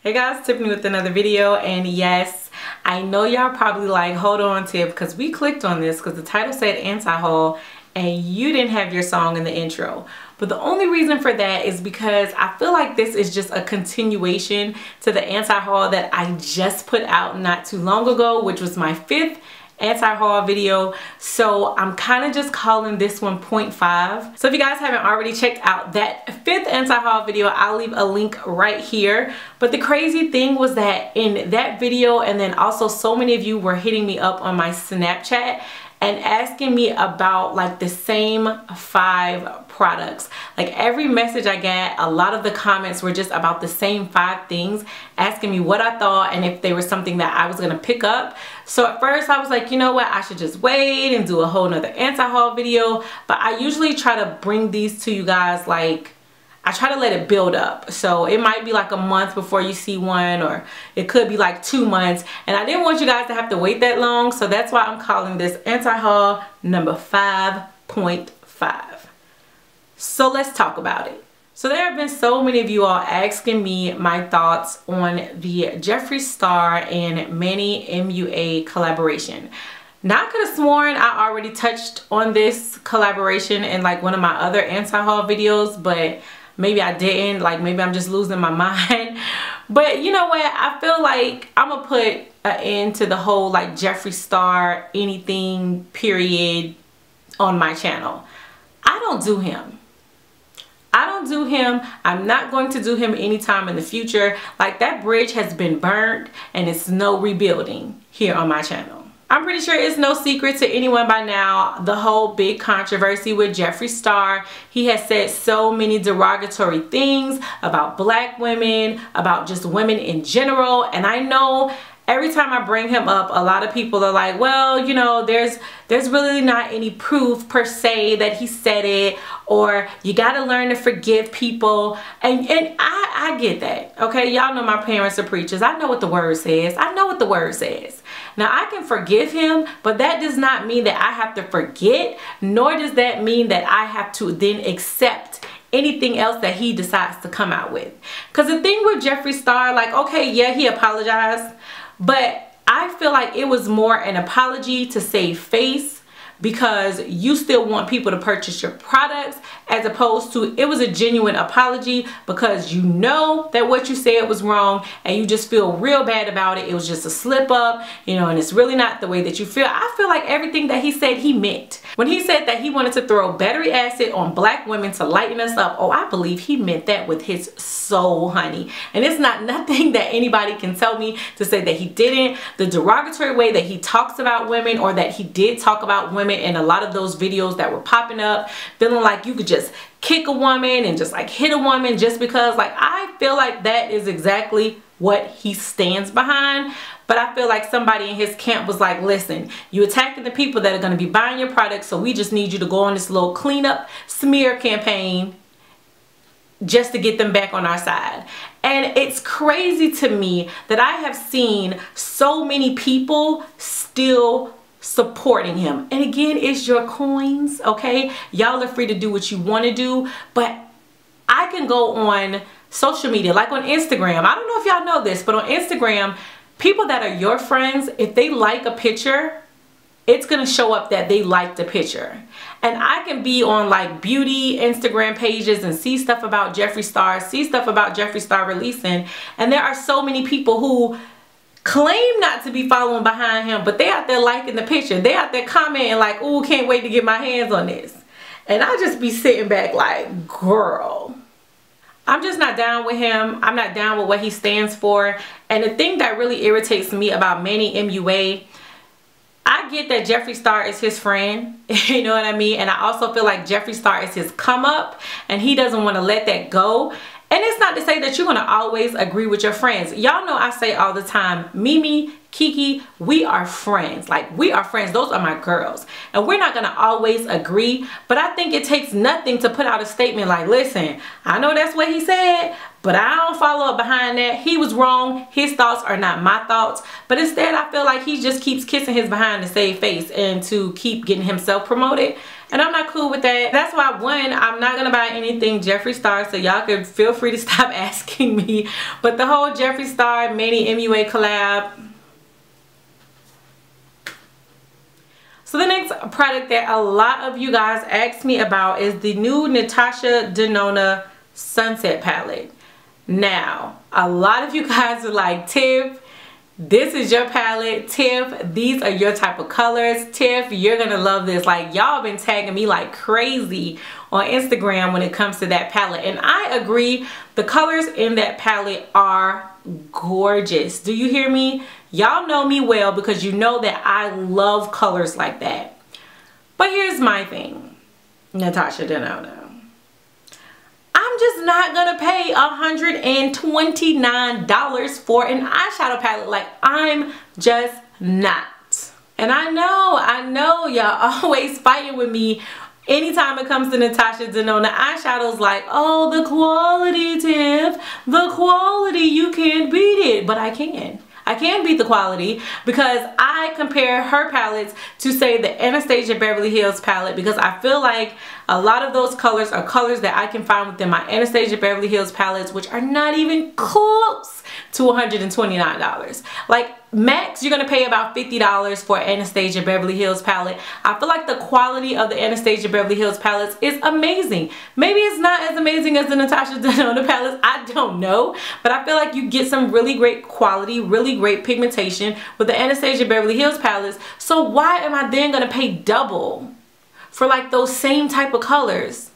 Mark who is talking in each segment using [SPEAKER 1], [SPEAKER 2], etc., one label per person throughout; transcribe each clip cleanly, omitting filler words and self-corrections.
[SPEAKER 1] Hey guys, Tiffany with another video, and yes, I know y'all probably like, hold on Tiff, because we clicked on this because the title said anti-haul and you didn't have your song in the intro. But the only reason for that is because I feel like this is just a continuation to the anti-haul that I just put out not too long ago, which was my 5th anti-haul video. So I'm kind of just calling this one 0.5. So if you guys haven't already checked out that 5th anti-haul video, I'll leave a link right here. But the crazy thing was that in that video, and then also so many of you were hitting me up on my Snapchat and asking me about like the same 5 products. Like every message I got, a lot of the comments were just about the same 5 things, asking me what I thought and if they were something that I was gonna pick up. So at first I was like, you know what, I should just wait and do a whole nother anti-haul video. But I usually try to bring these to you guys, like I try to let it build up. So it might be like a month before you see one, or it could be like 2 months. And I didn't want you guys to have to wait that long. So that's why I'm calling this anti-haul number 5.5. So let's talk about it. So there have been so many of you all asking me my thoughts on the Jeffree Star and Manny MUA collaboration. Now I could have sworn I already touched on this collaboration in like one of my other anti-haul videos, but maybe I didn't. Like maybe I'm just losing my mind. But you know what? I feel like I'm gonna put an end to the whole like Jeffree Star anything period on my channel. I don't do him. I don't do him. I'm not going to do him anytime in the future. Like that bridge has been burnt and it's no rebuilding here on my channel. I'm pretty sure it's no secret to anyone by now, the whole big controversy with Jeffree Star. He has said so many derogatory things about black women, about just women in general. And I know every time I bring him up, a lot of people are like, well, you know, there's really not any proof per se that he said it, or you got to learn to forgive people. And I get that, okay? Y'all know my parents are preachers. I know what the word says. I know what the word says. Now, I can forgive him, but that does not mean that I have to forget, nor does that mean that I have to then accept anything else that he decides to come out with. Because the thing with Jeffree Star, like, okay, yeah, he apologized, but I feel like it was more an apology to save face, because you still want people to purchase your products, as opposed to it was a genuine apology because you know that what you said was wrong and you just feel real bad about it. It was just a slip up, you know, and it's really not the way that you feel. I feel like everything that he said he meant. When he said that he wanted to throw battery acid on black women to lighten us up, oh, I believe he meant that with his soul, honey. And it's not nothing that anybody can tell me to say that he didn't. The derogatory way that he talks about women, or that he did talk about women in a lot of those videos that were popping up, feeling like you could just kick a woman and just like hit a woman just because, like, I feel like that is exactly what he stands behind. But I feel like somebody in his camp was like, listen, you attacking the people that are going to be buying your products, so we just need you to go on this little cleanup smear campaign just to get them back on our side. And it's crazy to me that I have seen so many people still supporting him. And again, it's your coins, okay? Y'all are free to do what you want to do, but I can go on social media, like on Instagram. I don't know if y'all know this, but on Instagram, people that are your friends, if they like a picture, it's gonna show up that they liked the picture. And I can be on like beauty Instagram pages and see stuff about Jeffree Star, see stuff about Jeffree Star releasing, and there are so many people who claim not to be following behind him, but they out there liking the picture. They out there commenting like, ooh, can't wait to get my hands on this. And I just be sitting back like, girl, I'm just not down with him. I'm not down with what he stands for. And the thing that really irritates me about Manny MUA, I get that Jeffree Star is his friend, you know what I mean? And I also feel like Jeffree Star is his come up, and he doesn't want to let that go. And it's not to say that you're going to always agree with your friends. Y'all know I say all the time, Mimi, Kiki, we are friends. Like, we are friends. Those are my girls. And we're not going to always agree. But I think it takes nothing to put out a statement like, listen, I know that's what he said, but I don't follow up behind that. He was wrong. His thoughts are not my thoughts. But instead, I feel like he just keeps kissing his behind to save face and to keep getting himself promoted. And I'm not cool with that. That's why, one, I'm not gonna buy anything Jeffree Star, so y'all can feel free to stop asking me. But the whole Jeffree Star Manny MUA collab. So the next product that a lot of you guys asked me about is the new Natasha Denona Sunset Palette. Now, a lot of you guys are like, Tiff, this is your palette. Tiff, these are your type of colors. Tiff, you're gonna love this. Like, y'all been tagging me like crazy on Instagram when it comes to that palette. And I agree, the colors in that palette are gorgeous. Do you hear me? Y'all know me well because you know that I love colors like that. But here's my thing, Natasha Denona. I'm just not gonna pay $129 for an eyeshadow palette. Like, I'm just not. And I know y'all always fighting with me anytime it comes to Natasha Denona eyeshadows, like, oh, the quality, Tiff, the quality, you can't beat it. But I can. I can beat the quality because I compare her palettes to, say, the Anastasia Beverly Hills palette, because I feel like a lot of those colors are colors that I can find within my Anastasia Beverly Hills palettes, which are not even close to $129. Like, max, you're gonna pay about $50 for Anastasia Beverly Hills palette. I feel like the quality of the Anastasia Beverly Hills palettes is amazing. Maybe it's not as amazing as the Natasha Denona palettes, I don't know, but I feel like you get some really great quality, really great pigmentation with the Anastasia Beverly Hills palettes. So why am I then gonna pay double for like those same type of colors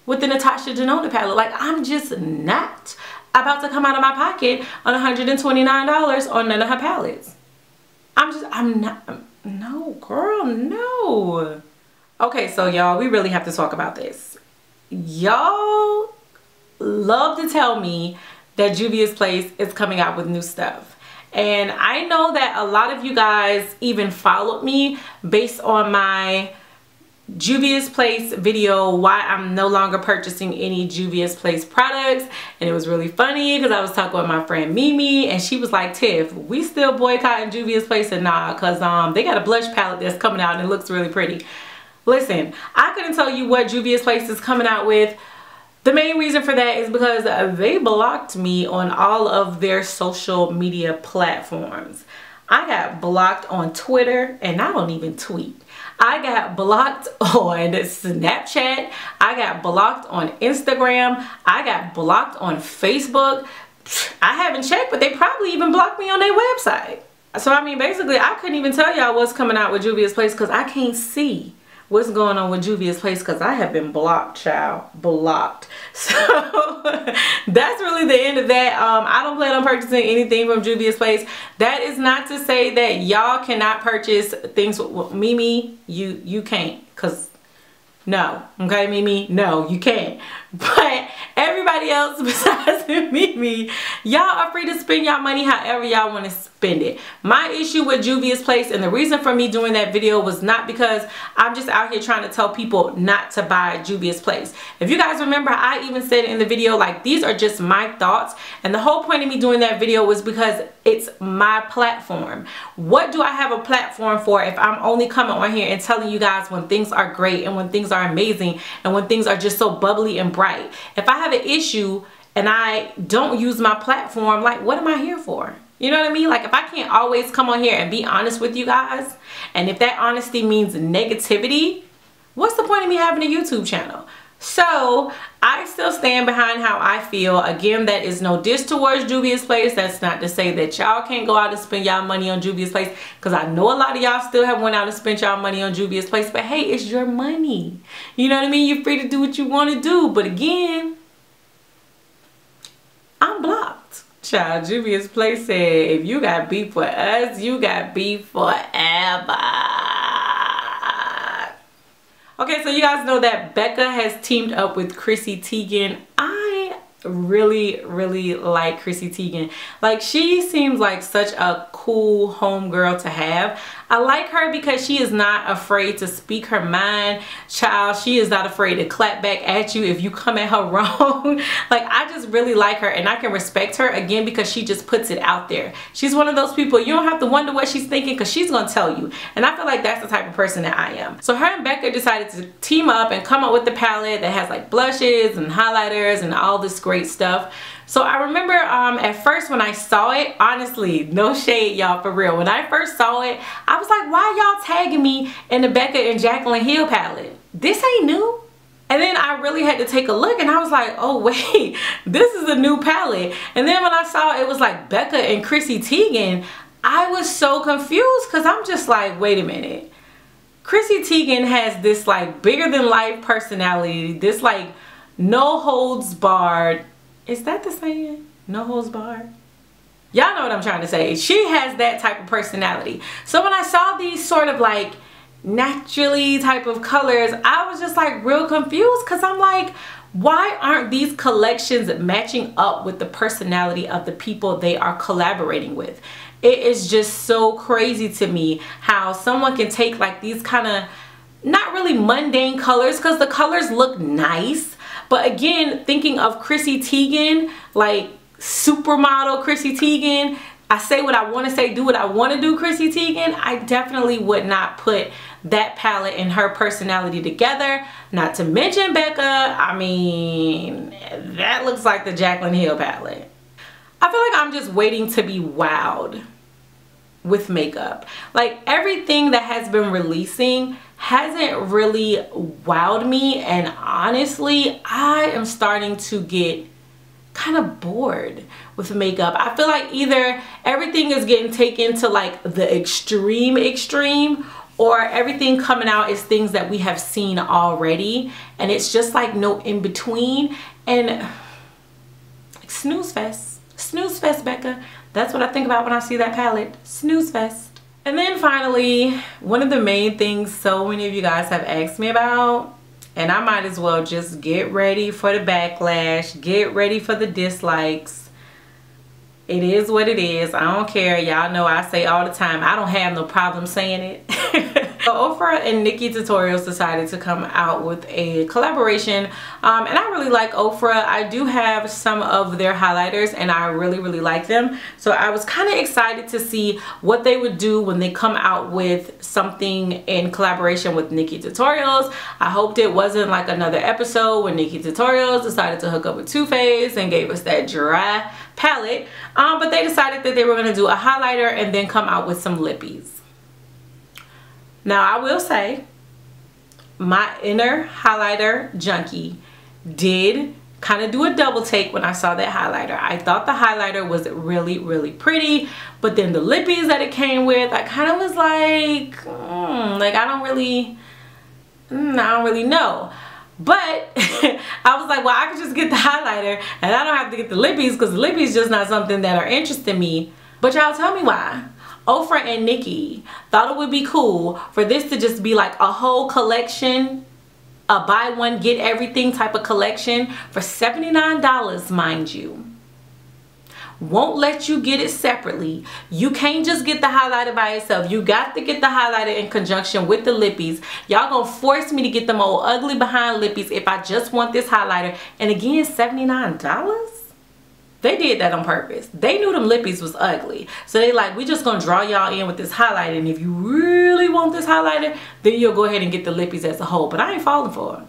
[SPEAKER 1] with the Natasha Denona palette? Like, I'm just not about to come out of my pocket on $129 on none of her palettes. I'm not, no girl, no. Okay, so y'all, we really have to talk about this. Y'all love to tell me that Juvia's Place is coming out with new stuff. And I know that a lot of you guys even followed me based on my Juvia's Place video, why I'm no longer purchasing any Juvia's Place products. And it was really funny because I was talking with my friend Mimi, and she was like, Tiff, we still boycotting Juvia's Place? And nah, because they got a blush palette that's coming out and it looks really pretty. Listen, I couldn't tell you what Juvia's Place is coming out with. The main reason for that is because they blocked me on all of their social media platforms. I got blocked on Twitter, and I don't even tweet. I got blocked on Snapchat. I got blocked on Instagram. I got blocked on Facebook. I haven't checked, but they probably even blocked me on their website. So I mean, basically, I couldn't even tell y'all what's coming out with Juvia's Place because I can't see what's going on with Juvia's Place because I have been blocked, child. Blocked. So that's really the end of that. I don't plan on purchasing anything from Juvia's Place. That is not to say that y'all cannot purchase things with Mimi. You can't, because no. Okay, Mimi? No, you can't. But everybody else besides Mimi, y'all are free to spend y'all money however y'all want to spend it. My issue with Juvia's Place, and the reason for me doing that video, was not because I'm just out here trying to tell people not to buy Juvia's Place. If you guys remember, I even said in the video, like, these are just my thoughts, and the whole point of me doing that video was because it's my platform. What do I have a platform for if I'm only coming on here and telling you guys when things are great and when things are amazing and when things are just so bubbly and bright? If I have an issue and I don't use my platform, like, what am I here for? You know what I mean? Like, if I can't always come on here and be honest with you guys, and if that honesty means negativity, what's the point of me having a YouTube channel? So I still stand behind how I feel. Again, that is no diss towards Juvia's Place. That's not to say that y'all can't go out and spend y'all money on Juvia's Place, because I know a lot of y'all still have went out and spent y'all money on Juvia's Place. But hey, it's your money. You know what I mean? You're free to do what you want to do. But again, I'm blocked. Child, Juvia's Place said, if you got beef with us, you got beef forever. Okay, so you guys know that Becca has teamed up with Chrissy Teigen. I really like Chrissy Teigen. Like, she seems like such a cool homegirl to have. I like her because she is not afraid to speak her mind. Child, she is not afraid to clap back at you if you come at her wrong. Like, I just really like her, and I can respect her, again, because she just puts it out there. She's one of those people, you don't have to wonder what she's thinking because she's gonna tell you. And I feel like that's the type of person that I am. So her and Becca decided to team up and come up with the palette that has like blushes and highlighters and all this great stuff. So I remember at first when I saw it, honestly, no shade y'all, for real, when I first saw it, I was like, why y'all tagging me in the Becca and Jaclyn Hill palette? This ain't new. And then I really had to take a look, and I was like, oh wait, this is a new palette. And then when I saw it was like Becca and Chrissy Teigen, I was so confused because I'm just like, wait a minute. Chrissy Teigen has this like bigger than life personality, this like no holds barred. Is that the saying? No holds barred? Y'all know what I'm trying to say. She has that type of personality. So when I saw these sort of like naturally type of colors, I was just like real confused because I'm like, why aren't these collections matching up with the personality of the people they are collaborating with? It is just so crazy to me how someone can take like these kind of not really mundane colors, because the colors look nice. But again, thinking of Chrissy Teigen, like supermodel Chrissy Teigen, I say what I want to say, do what I want to do Chrissy Teigen, I definitely would not put that palette and her personality together. Not to mention Becca, I mean, that looks like the Jaclyn Hill palette. I feel like I'm just waiting to be wowed with makeup. Like, everything that has been releasing hasn't really wowed me, and honestly I am starting to get kind of bored with makeup. I feel like either everything is getting taken to like the extreme, or everything coming out is things that we have seen already, and it's just like no in between. And like, snooze fest, Becca. That's what I think about when I see that palette. Snooze fest. And then finally, one of the main things so many of you guys have asked me about, and I might as well just get ready for the backlash, get ready for the dislikes. It is what it is. I don't care. Y'all know I say all the time, I don't have no problem saying it. So Ofra and Nikki Tutorials decided to come out with a collaboration, and I really like Ofra. I do have some of their highlighters and I really like them. So I was kind of excited to see what they would do when they come out with something in collaboration with Nikki Tutorials. I hoped it wasn't like another episode when Nikki Tutorials decided to hook up with Too Faced and gave us that dry palette, but they decided that they were going to do a highlighter and then come out with some lippies. Now I will say, my inner highlighter junkie did kind of do a double take when I saw that highlighter. I thought the highlighter was really pretty, but then the lippies that it came with, I kind of was like, like I don't really know. But I was like, well, I could just get the highlighter and I don't have to get the lippies, because the lippies just not something that are interesting me. But y'all tell me why Ofra and Nikki thought it would be cool for this to just be like a whole collection, a buy one get everything type of collection for $79, mind you. Won't let you get it separately. You can't just get the highlighter by itself. You got to get the highlighter in conjunction with the lippies. Y'all gonna force me to get them old ugly behind lippies if I just want this highlighter. And again, $79? They did that on purpose. They knew them lippies was ugly. So they like, we just gonna draw y'all in with this highlighter, and if you really want this highlighter, then you'll go ahead and get the lippies as a whole. But I ain't falling for it.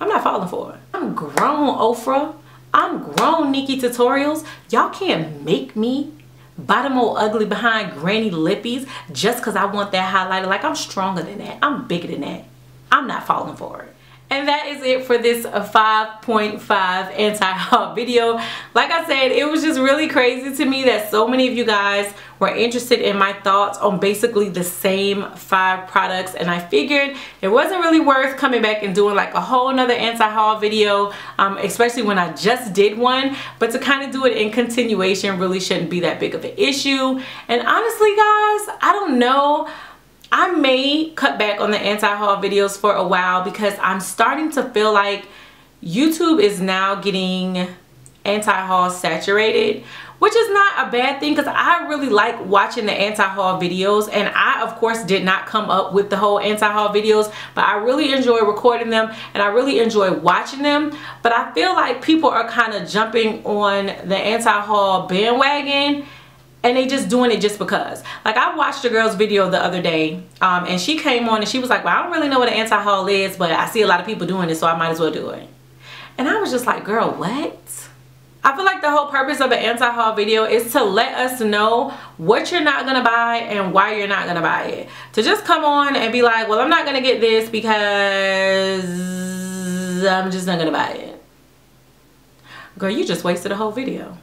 [SPEAKER 1] I'm not falling for it. I'm grown, Ofra. I'm grown, Nikki Tutorials. Y'all can't make me buy them old ugly behind granny lippies just because I want that highlighter. Like, I'm stronger than that. I'm bigger than that. I'm not falling for it. And that is it for this 5.5 anti-haul video. Like I said, it was just really crazy to me that so many of you guys were interested in my thoughts on basically the same 5 products, and I figured it wasn't really worth coming back and doing like a whole nother anti-haul video, especially when I just did one. But to kind of do it in continuation really shouldn't be that big of an issue. And honestly guys, I don't know, I may cut back on the anti-haul videos for a while, because I'm starting to feel like YouTube is now getting anti-haul saturated, which is not a bad thing because I really like watching the anti-haul videos, and I of course did not come up with the whole anti-haul videos, but I really enjoy recording them and I really enjoy watching them. But I feel like people are kind of jumping on the anti-haul bandwagon and they just doing it just because. Like, I watched a girl's video the other day and she came on and she was like, well, I don't really know what an anti-haul is, but I see a lot of people doing it, so I might as well do it. And I was just like, girl, what? I feel like the whole purpose of an anti-haul video is to let us know what you're not gonna buy and why you're not gonna buy it. To just come on and be like, well, I'm not gonna get this because I'm just not gonna buy it. Girl, you just wasted a whole video.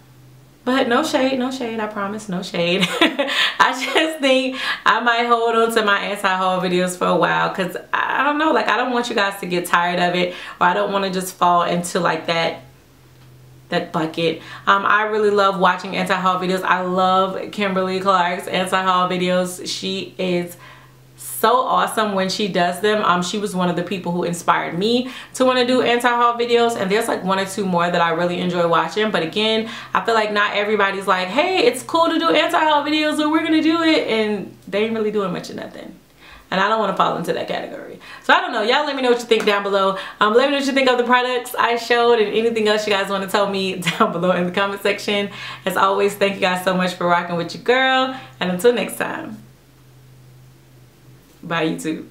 [SPEAKER 1] But no shade, I promise, no shade. I just think I might hold on to my anti-haul videos for a while because I don't know, like, I don't want you guys to get tired of it, or I don't want to just fall into like that bucket. I really love watching anti-haul videos. I love Kimberly Clark's anti-haul videos. She is so awesome when she does them. She was one of the people who inspired me to want to do anti-haul videos, and there's like 1 or 2 more that I really enjoy watching. But again, I feel like not everybody's like, hey, it's cool to do anti-haul videos, so we're gonna do it, and they ain't really doing much of nothing. And I don't want to fall into that category. So I don't know. Y'all let me know what you think down below. Let me know what you think of the products I showed and anything else you guys want to tell me down below in the comment section. As always, thank you guys so much for rocking with your girl. And until next time. Bye, YouTube.